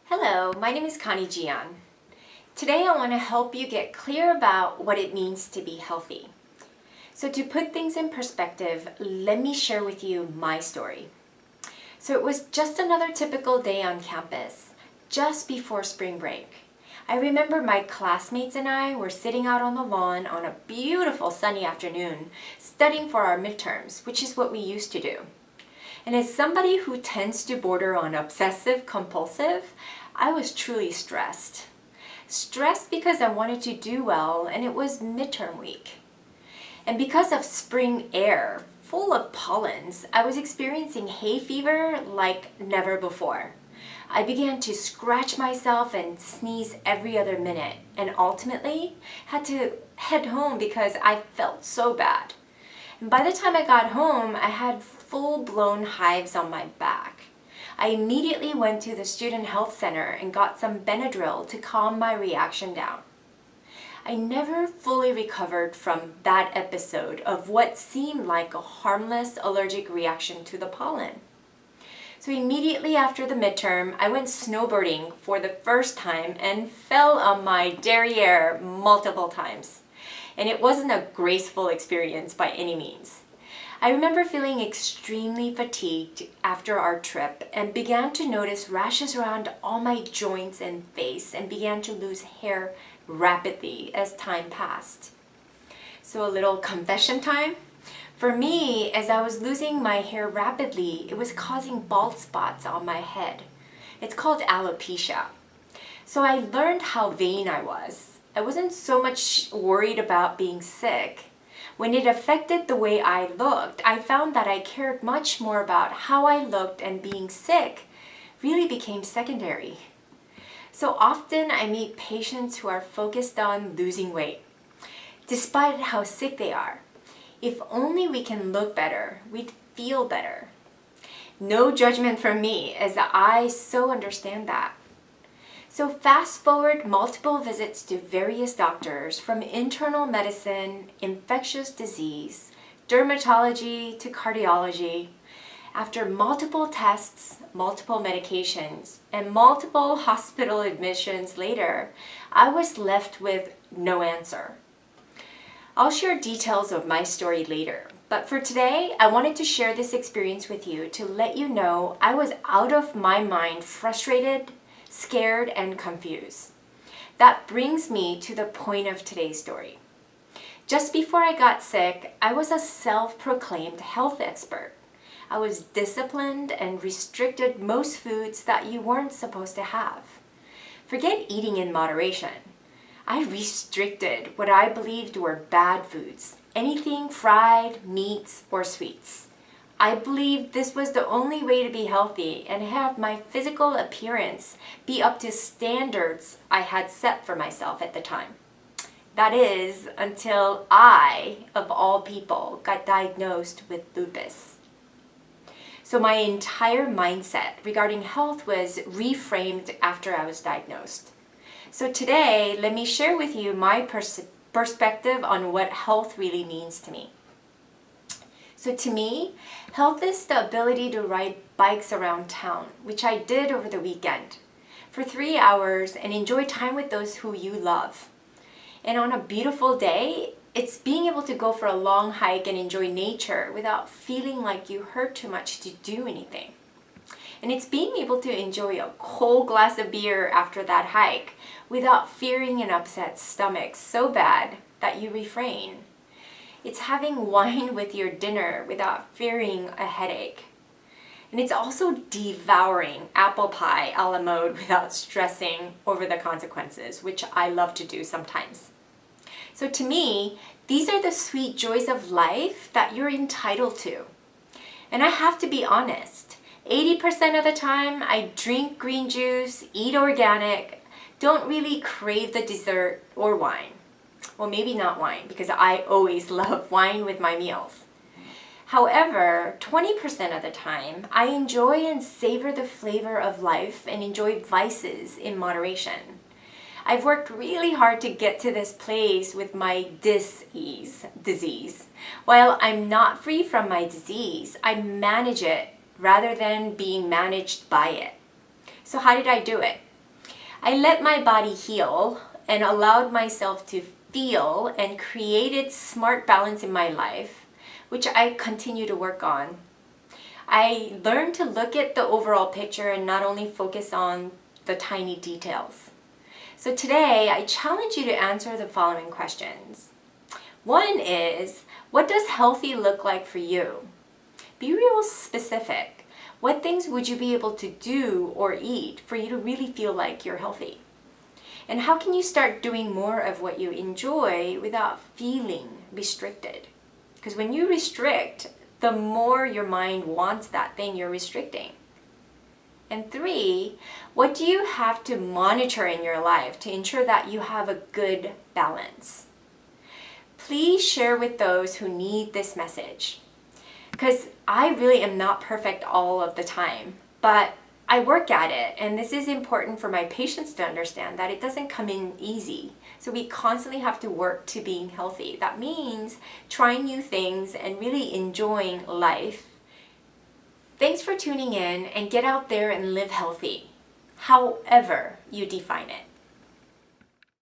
Hello, my name is Connie. Today I want to help you get clear about what it means to be healthy. So to put things in perspective, let me share with you my story. So it was just another typical day on campus, just before spring break. I remember my classmates and I were sitting out on the lawn on a beautiful sunny afternoon, studying for our midterms, which is what we used to do. And as somebody who tends to border on obsessive compulsive, I was truly stressed. Stressed because I wanted to do well and it was midterm week. And because of spring air full of pollens, I was experiencing hay fever like never before. I began to scratch myself and sneeze every other minute and ultimately had to head home because I felt so bad. And by the time I got home, I had full-blown hives on my back. I immediately went to the student health center and got some Benadryl to calm my reaction down. I never fully recovered from that episode of what seemed like a harmless allergic reaction to the pollen. So immediately after the midterm, I went snowboarding for the first time and fell on my derriere multiple times. And it wasn't a graceful experience by any means. I remember feeling extremely fatigued after our trip and began to notice rashes around all my joints and face and began to lose hair rapidly as time passed. So a little confession time. For me, as I was losing my hair rapidly, it was causing bald spots on my head. It's called alopecia. So I learned how vain I was. I wasn't so much worried about being sick. When it affected the way I looked, I found that I cared much more about how I looked, and being sick really became secondary. So often I meet patients who are focused on losing weight, despite how sick they are. If only we can look better, we'd feel better. No judgment from me, as I so understand that. So fast forward multiple visits to various doctors, from internal medicine, infectious disease, dermatology to cardiology. After multiple tests, multiple medications, and multiple hospital admissions later, I was left with no answer. I'll share details of my story later, but for today, I wanted to share this experience with you to let you know I was out of my mind, frustrated, scared, and confused. That brings me to the point of today's story. Just before I got sick, I was a self-proclaimed health expert. I was disciplined and restricted most foods that you weren't supposed to have. Forget eating in moderation. I restricted what I believed were bad foods, anything fried, meats, or sweets. I believed this was the only way to be healthy and have my physical appearance be up to standards I had set for myself at the time. That is, until I, of all people, got diagnosed with lupus. So my entire mindset regarding health was reframed after I was diagnosed. So today, let me share with you my perspective on what health really means to me. So to me, health is the ability to ride bikes around town, which I did over the weekend, for 3 hours and enjoy time with those who you love. And on a beautiful day, it's being able to go for a long hike and enjoy nature without feeling like you hurt too much to do anything. And it's being able to enjoy a cold glass of beer after that hike without fearing an upset stomach so bad that you refrain. It's having wine with your dinner without fearing a headache. And it's also devouring apple pie a la mode without stressing over the consequences, which I love to do sometimes. So to me, these are the sweet joys of life that you're entitled to. And I have to be honest, 80% of the time I drink green juice, eat organic, don't really crave the dessert or wine. Well, maybe not wine, because I always love wine with my meals. However, 20% of the time, I enjoy and savor the flavor of life and enjoy vices in moderation. I've worked really hard to get to this place with my disease. While I'm not free from my disease, I manage it rather than being managed by it. So how did I do it? I let my body heal and allowed myself to feel and created smart balance in my life, which I continue to work on. I learned to look at the overall picture and not only focus on the tiny details. So today, I challenge you to answer the following questions. One is, what does healthy look like for you? Be real specific. What things would you be able to do or eat for you to really feel like you're healthy? And how can you start doing more of what you enjoy without feeling restricted? Because when you restrict, the more your mind wants that thing you're restricting. And 3, what do you have to monitor in your life to ensure that you have a good balance? Please share with those who need this message. Because I really am not perfect all of the time, but I work at it, and this is important for my patients to understand that it doesn't come in easy. So we constantly have to work to being healthy. That means trying new things and really enjoying life. Thanks for tuning in, and get out there and live healthy, however you define it.